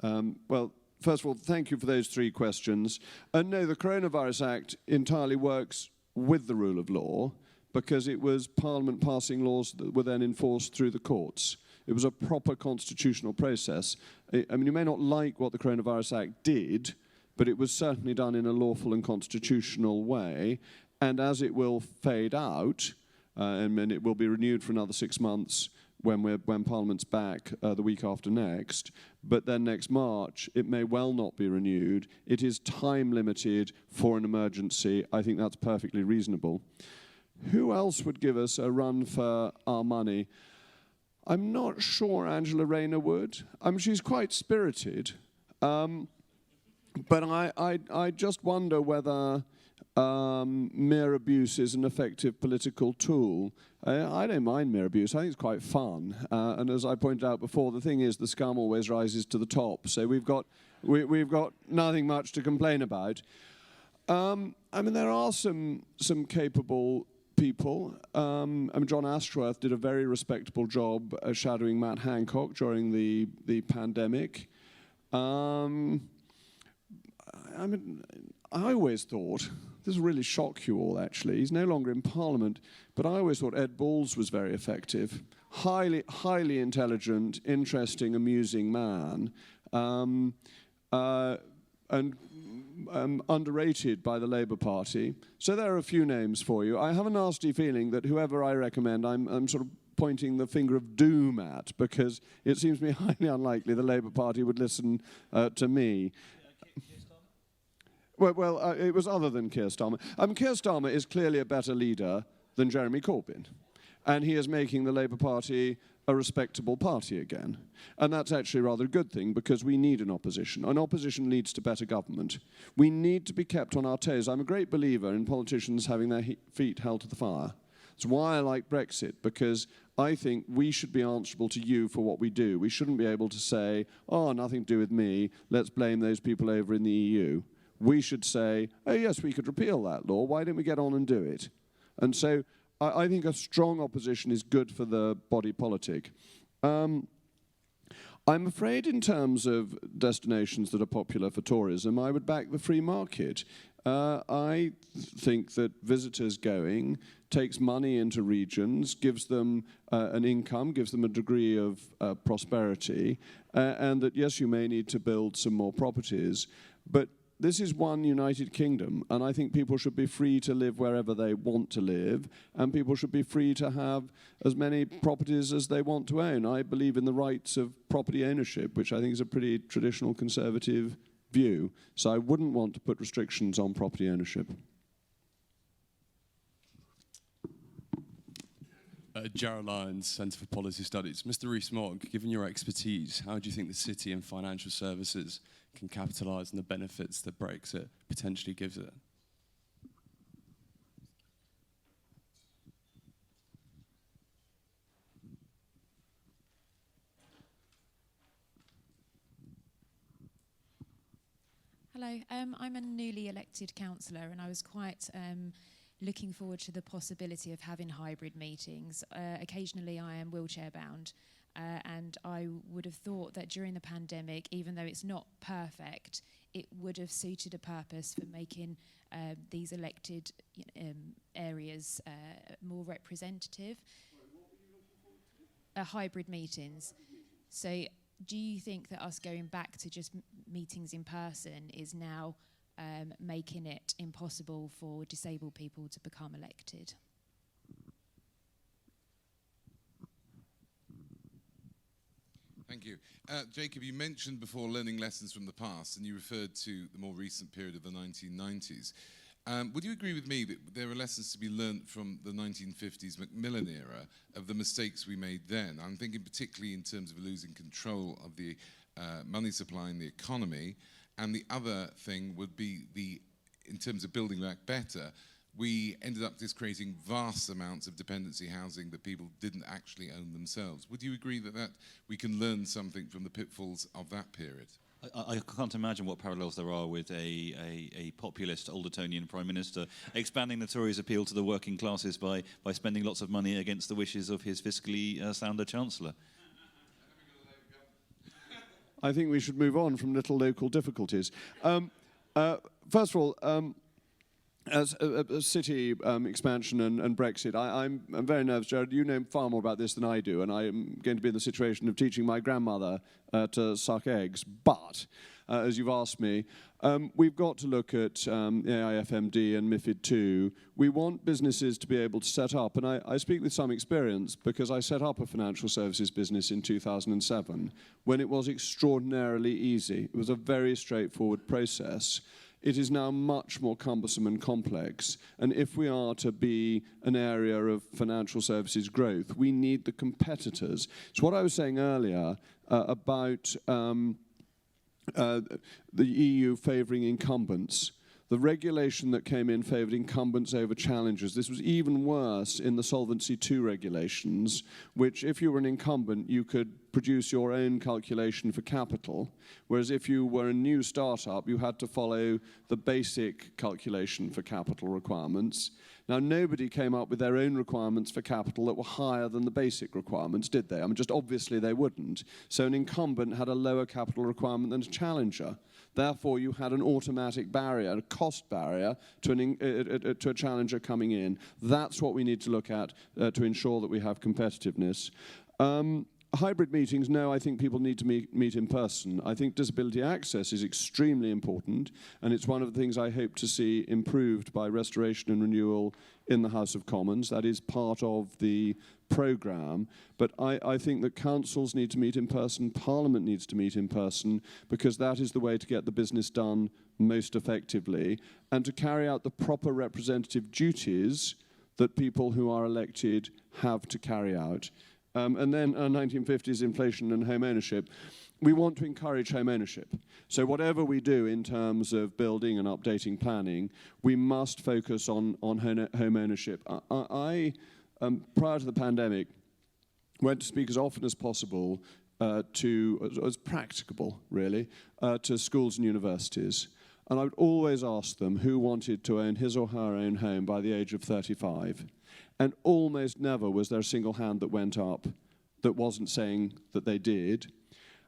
Well, first of all, thank you for those three questions. No, the Coronavirus Act entirely works with the rule of law because it was Parliament passing laws that were then enforced through the courts. It was a proper constitutional process. I mean, you may not like what the Coronavirus Act did, but it was certainly done in a lawful and constitutional way. And as it will fade out, and it will be renewed for another 6 months when Parliament's back the week after next, but then next March it may well not be renewed. It is time limited for an emergency. I think that's perfectly reasonable. Who else would give us a run for our money? I'm not sure Angela Rayner would. She's quite spirited, but I just wonder whether mere abuse is an effective political tool. I don't mind mere abuse. I think it's quite fun. And as I pointed out before, the thing is the scum always rises to the top. So we've got nothing much to complain about. I mean, there are some capable people. I mean, John Ashworth did a very respectable job shadowing Matt Hancock during the pandemic. I mean, I always thought, this will really shock you all actually, he's no longer in Parliament, but I always thought Ed Balls was very effective. Highly intelligent, interesting, amusing man, and underrated by the Labour Party. So there are a few names for you. I have a nasty feeling that whoever I recommend, I'm sort of pointing the finger of doom at, because it seems to me highly unlikely the Labour Party would listen to me. Well, it was other than Keir Starmer. Keir Starmer is clearly a better leader than Jeremy Corbyn. And he is making the Labour Party a respectable party again. And that's actually rather a good thing, because we need an opposition. An opposition leads to better government. We need to be kept on our toes. I'm a great believer in politicians having their feet held to the fire. That's why I like Brexit, because I think we should be answerable to you for what we do. We shouldn't be able to say, oh, nothing to do with me, let's blame those people over in the EU. We should say, oh yes, we could repeal that law, why don't we get on and do it? And so I think a strong opposition is good for the body politic. I'm afraid in terms of destinations that are popular for tourism, I would back the free market. I think that visitors going takes money into regions, gives them an income, gives them a degree of prosperity, and that, yes, you may need to build some more properties, but this is one United Kingdom, and I think people should be free to live wherever they want to live, and people should be free to have as many properties as they want to own. I believe in the rights of property ownership, which I think is a pretty traditional conservative view. So I wouldn't want to put restrictions on property ownership. Gerald Lyons, Centre for Policy Studies. Mr. Rees Mogg, given your expertise, how do you think the city and financial services can capitalise on the benefits that Brexit potentially gives it? Hello, I'm a newly elected councillor, and I was quite looking forward to the possibility of having hybrid meetings. Occasionally I am wheelchair bound, and I would have thought that during the pandemic, even though it's not perfect, it would have suited a purpose for making these elected areas more representative. Sorry, what were you looking forward to? Hybrid meetings. So do you think that us going back to just meetings in person is now making it impossible for disabled people to become elected? Thank you. Jacob, you mentioned before learning lessons from the past, and you referred to the more recent period of the 1990s. Would you agree with me that there are lessons to be learnt from the 1950s Macmillan era of the mistakes we made then? I'm thinking particularly in terms of losing control of the money supply in the economy, and the other thing would be in terms of building back better, we ended up just creating vast amounts of dependency housing that people didn't actually own themselves. Would you agree that we can learn something from the pitfalls of that period? I can't imagine what parallels there are with a populist Aldertonian Prime Minister expanding the Tories' appeal to the working classes by spending lots of money against the wishes of his fiscally sounder Chancellor. I think we should move on from little local difficulties. First of all, as a city expansion and Brexit, I'm very nervous, Jared. You know far more about this than I do, and I'm going to be in the situation of teaching my grandmother to suck eggs. But, as you've asked me, we've got to look at AIFMD and MiFID II. We want businesses to be able to set up, and I speak with some experience because I set up a financial services business in 2007 when it was extraordinarily easy. It was a very straightforward process. It is now much more cumbersome and complex. And if we are to be an area of financial services growth, we need the competitors. It's what I was saying earlier about the EU favouring incumbents. The regulation that came in favoured incumbents over challengers. This was even worse in the Solvency II regulations, which if you were an incumbent, you could produce your own calculation for capital, whereas if you were a new startup, you had to follow the basic calculation for capital requirements. Now, nobody came up with their own requirements for capital that were higher than the basic requirements, did they? I mean, just obviously they wouldn't. So an incumbent had a lower capital requirement than a challenger. Therefore, you had an automatic barrier, a cost barrier to a challenger coming in. That's what we need to look at to ensure that we have competitiveness. Hybrid meetings, no, I think people need to meet in person. I think disability access is extremely important, and it's one of the things I hope to see improved by restoration and renewal in the House of Commons. That is part of the programme. But I think that councils need to meet in person, Parliament needs to meet in person, because that is the way to get the business done most effectively, and to carry out the proper representative duties that people who are elected have to carry out. And then 1950s inflation and home ownership. We want to encourage home ownership. So whatever we do in terms of building and updating planning, we must focus on home ownership. I prior to the pandemic, went to speak as often as possible as practicable, really, to schools and universities. And I would always ask them who wanted to own his or her own home by the age of 35. And almost never was there a single hand that went up that wasn't saying that they did.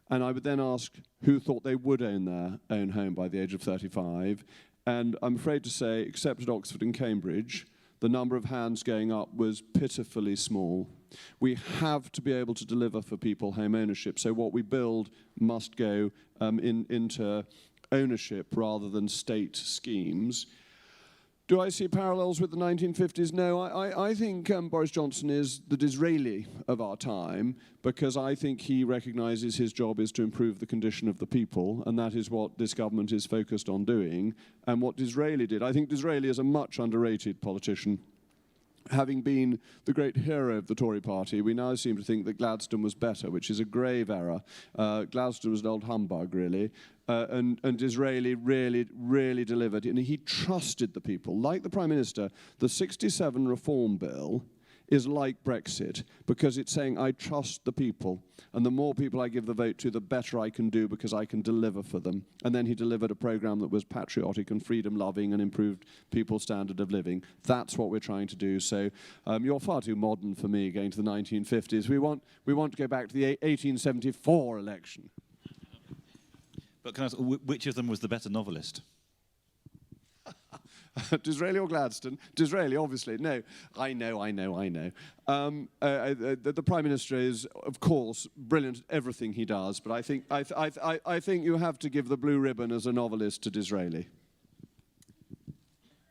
And I would then ask who thought they would own their own home by the age of 35. And I'm afraid to say, except at Oxford and Cambridge, the number of hands going up was pitifully small. We have to be able to deliver for people home ownership. So what we build must go into ownership rather than state schemes. Do I see parallels with the 1950s? No, I think Boris Johnson is the Disraeli of our time, because I think he recognises his job is to improve the condition of the people, and that is what this government is focused on doing. And what Disraeli did, I think Disraeli is a much underrated politician. Having been the great hero of the Tory party, we now seem to think that Gladstone was better, which is a grave error. Gladstone was an old humbug, really. And Disraeli really delivered. And he trusted the people. Like the Prime Minister, the 67 Reform Bill is like Brexit, because it's saying, I trust the people. And the more people I give the vote to, the better I can do, because I can deliver for them. And then he delivered a programme that was patriotic and freedom-loving and improved people's standard of living. That's what we're trying to do. So you're far too modern for me, going to the 1950s. We want to go back to the 1874 election. But can I ask, which of them was the better novelist? Disraeli or Gladstone? Disraeli, obviously. No, I know. The Prime Minister is, of course, brilliant at everything he does, but I think you have to give the blue ribbon as a novelist to Disraeli.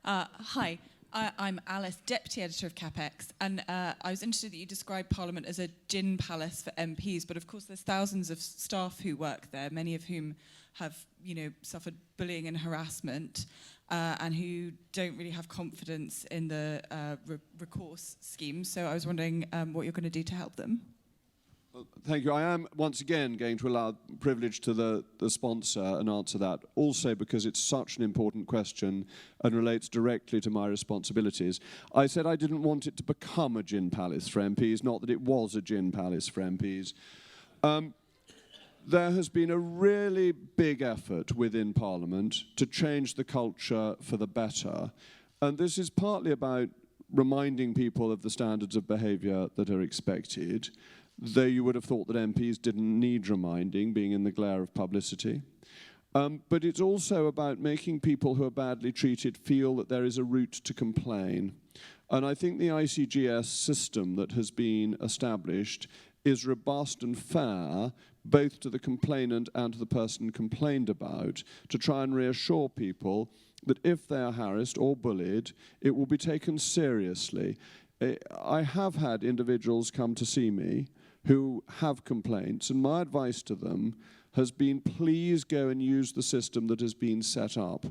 Hi. I'm Alice, Deputy Editor of CapX, and I was interested that you described Parliament as a gin palace for MPs, but of course there's thousands of staff who work there, many of whom have, suffered bullying and harassment, and who don't really have confidence in the recourse scheme. So I was wondering what you're going to do to help them. Well, thank you. I am, once again, going to allow privilege to the sponsor and answer that, also because it's such an important question and relates directly to my responsibilities. I said I didn't want it to become a gin palace for MPs, not that it was a gin palace for MPs. There has been a really big effort within Parliament to change the culture for the better. And this is partly about reminding people of the standards of behaviour that are expected, though you would have thought that MPs didn't need reminding, being in the glare of publicity. But it's also about making people who are badly treated feel that there is a route to complain. And I think the ICGS system that has been established is robust and fair, both to the complainant and to the person complained about, to try and reassure people that if they are harassed or bullied, it will be taken seriously. I have had individuals come to see me who have complaints, and my advice to them has been, please go and use the system that has been set up.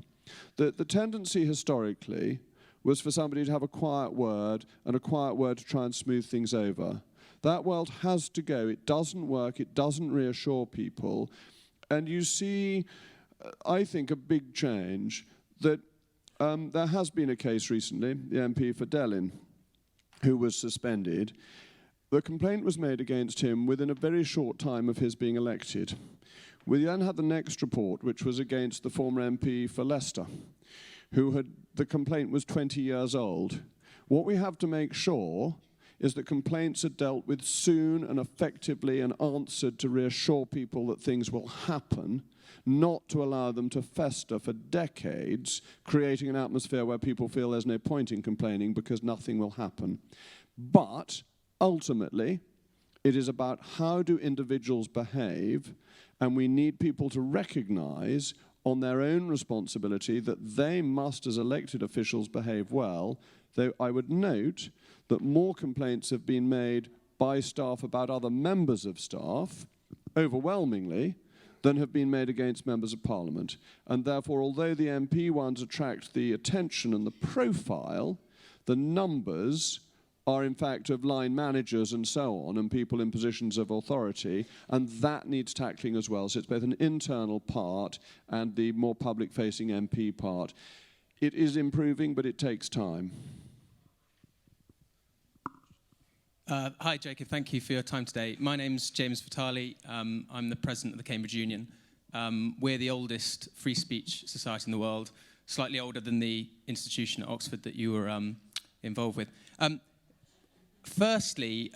The tendency historically was for somebody to have a quiet word, and a quiet word to try and smooth things over. That world has to go. It doesn't work. It doesn't reassure people. And you see, I think, a big change that there has been a case recently, the MP for Delin, who was suspended. The complaint was made against him within a very short time of his being elected. We then had the next report, which was against the former MP for Leicester, the complaint was 20 years old. What we have to make sure is that complaints are dealt with soon and effectively and answered to reassure people that things will happen, not to allow them to fester for decades, creating an atmosphere where people feel there's no point in complaining because nothing will happen. But ultimately, it is about how do individuals behave, and we need people to recognize on their own responsibility that they must, as elected officials, behave well, though I would note that more complaints have been made by staff about other members of staff, overwhelmingly, than have been made against members of Parliament. And therefore, although the MP ones attract the attention and the profile, the numbers are in fact of line managers and so on, and people in positions of authority, and that needs tackling as well. So it's both an internal part and the more public-facing MP part. It is improving, but it takes time. Hi, Jacob. Thank you for your time today. My name's James Vitale. I'm the president of the Cambridge Union. We're the oldest free speech society in the world, slightly older than the institution at Oxford that you were involved with. Firstly,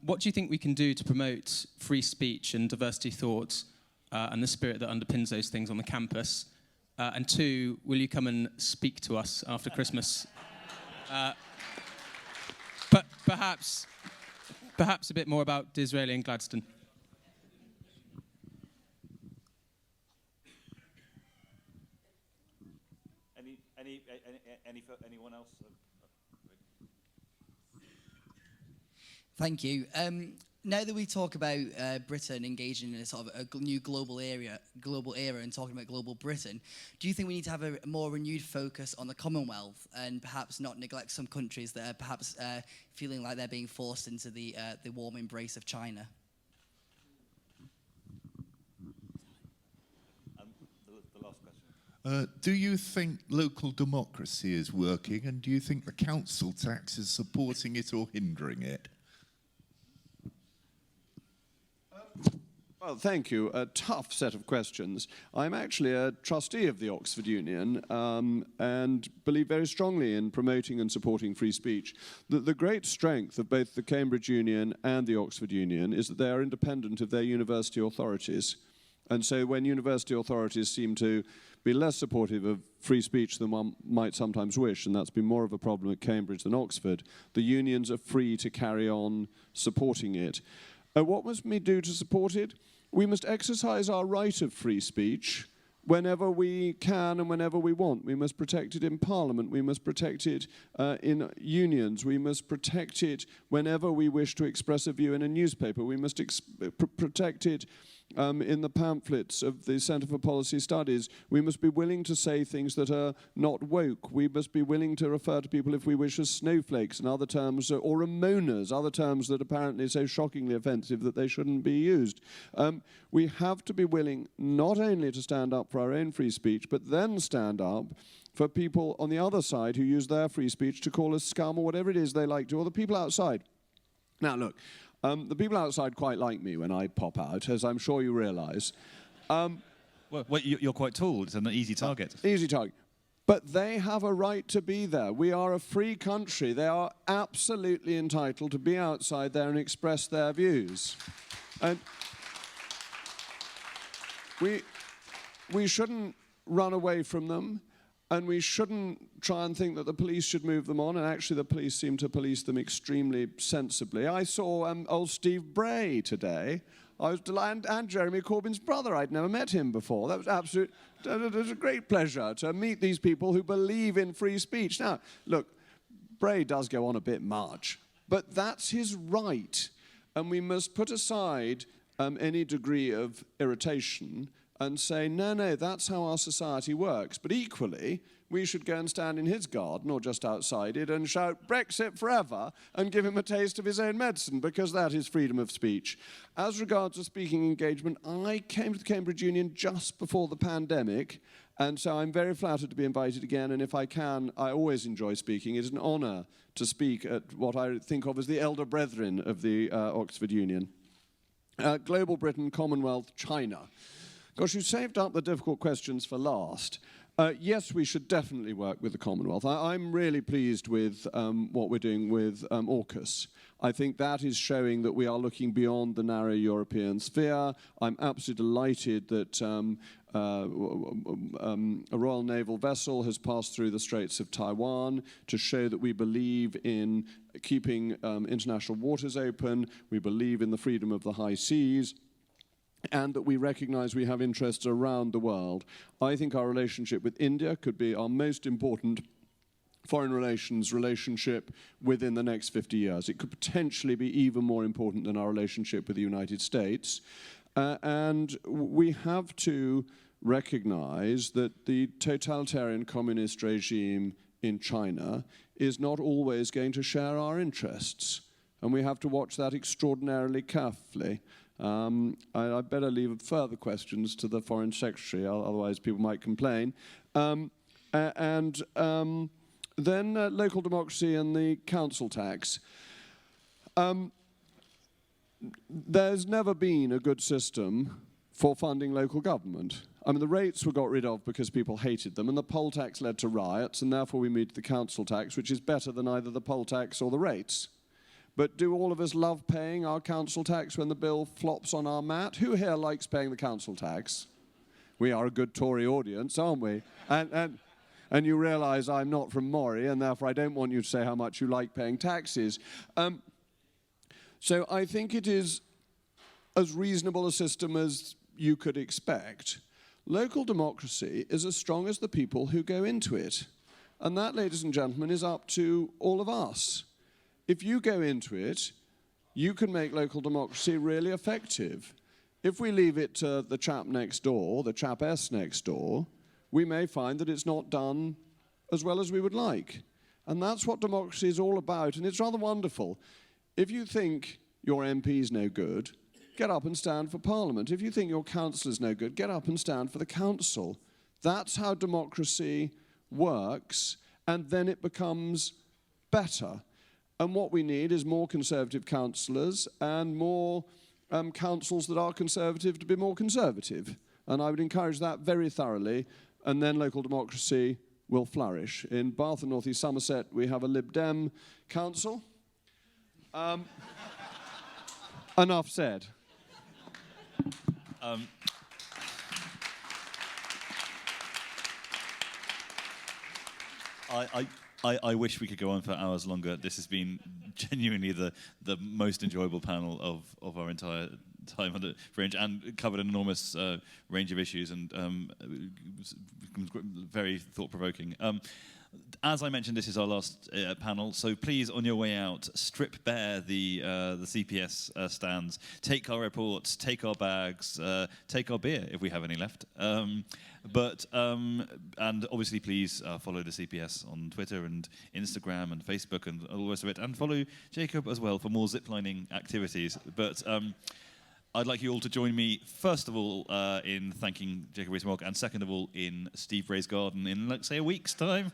what do you think we can do to promote free speech and diversity thought and the spirit that underpins those things on the campus? And 2, will you come and speak to us after Christmas? But perhaps a bit more about Disraeli and Gladstone. Anyone else? Thank you. Now that we talk about Britain engaging in a sort of a new global era and talking about global Britain, do you think we need to have a more renewed focus on the Commonwealth and perhaps not neglect some countries that are perhaps feeling like they're being forced into the warm embrace of China? The last question. Do you think local democracy is working, and do you think the council tax is supporting it or hindering it? Well, thank you. A tough set of questions. I'm actually a trustee of the Oxford Union and believe very strongly in promoting and supporting free speech. The great strength of both the Cambridge Union and the Oxford Union is that they are independent of their university authorities. And so when university authorities seem to be less supportive of free speech than one might sometimes wish, and that's been more of a problem at Cambridge than Oxford, the unions are free to carry on supporting it. What must we do to support it? We must exercise our right of free speech whenever we can and whenever we want. We must protect it in Parliament. We must protect it in unions. We must protect it whenever we wish to express a view in a newspaper. We must protect it in the pamphlets of the Centre for Policy Studies. We must be willing to say things that are not woke. We must be willing to refer to people, if we wish, as snowflakes and other terms, or Ramonas, other terms that apparently are so shockingly offensive that they shouldn't be used. We have to be willing not only to stand up for our own free speech, but then stand up for people on the other side who use their free speech to call us scum or whatever it is they like to, or the people outside. Now, look, the people outside quite like me when I pop out, as I'm sure you realise. Well, you're quite tall. It's an easy target. Easy target. But they have a right to be there. We are a free country. They are absolutely entitled to be outside there and express their views. And we shouldn't run away from them. And we shouldn't try and think that the police should move them on, and actually the police seem to police them extremely sensibly. I saw old Steve Bray today. I was delighted, and Jeremy Corbyn's brother. I'd never met him before. That was it was a great pleasure to meet these people who believe in free speech. Now, look, Bray does go on a bit much, but that's his right, and we must put aside any degree of irritation and say, no, that's how our society works. But equally, we should go and stand in his garden or just outside it and shout Brexit forever and give him a taste of his own medicine, because that is freedom of speech. As regards to speaking engagement, I came to the Cambridge Union just before the pandemic, and so I'm very flattered to be invited again, and if I can, I always enjoy speaking. It is an honour to speak at what I think of as the elder brethren of the Oxford Union. Global Britain, Commonwealth, China. Gosh, you saved up the difficult questions for last. Yes, we should definitely work with the Commonwealth. I'm really pleased with what we're doing with AUKUS. I think that is showing that we are looking beyond the narrow European sphere. I'm absolutely delighted that a Royal Naval vessel has passed through the Straits of Taiwan to show that we believe in keeping international waters open, we believe in the freedom of the high seas, and that we recognize we have interests around the world. I think our relationship with India could be our most important foreign relations relationship within the next 50 years. It could potentially be even more important than our relationship with the United States. And we have to recognize that the totalitarian communist regime in China is not always going to share our interests. And we have to watch that extraordinarily carefully. I'd better leave further questions to the Foreign Secretary, otherwise people might complain. Then local democracy and the council tax. There's never been a good system for funding local government. I mean, the rates were got rid of because people hated them, and the poll tax led to riots, and therefore we moved to the council tax, which is better than either the poll tax or the rates. But do all of us love paying our council tax when the bill flops on our mat? Who here likes paying the council tax? We are a good Tory audience, aren't we? And you realise I'm not from Moray, and therefore I don't want you to say how much you like paying taxes. So I think it is as reasonable a system as you could expect. Local democracy is as strong as the people who go into it. And that, ladies and gentlemen, is up to all of us. If you go into it, you can make local democracy really effective. If we leave it to the chap next door, the chap S next door, we may find that it's not done as well as we would like. And that's what democracy is all about, and it's rather wonderful. If you think your MP's no good, get up and stand for Parliament. If you think your councillor's no good, get up and stand for the council. That's how democracy works, and then it becomes better. And what we need is more Conservative councillors and more councils that are Conservative to be more Conservative. And I would encourage that very thoroughly, and then local democracy will flourish. In Bath and North East Somerset, we have a Lib Dem council. Enough said. I wish we could go on for hours longer. This has been genuinely the most enjoyable panel of our entire time on the Fringe, and covered an enormous range of issues, and very thought-provoking. As I mentioned, this is our last panel, so please, on your way out, strip bare the CPS stands, take our reports, take our bags, take our beer if we have any left. And obviously, please follow the CPS on Twitter and Instagram and Facebook and all the rest of it, and follow Jacob as well for more ziplining activities. But I'd like you all to join me, first of all, in thanking Jacob Rees-Mogg, and second of all, in Steve Bray's garden in, let's say, a week's time.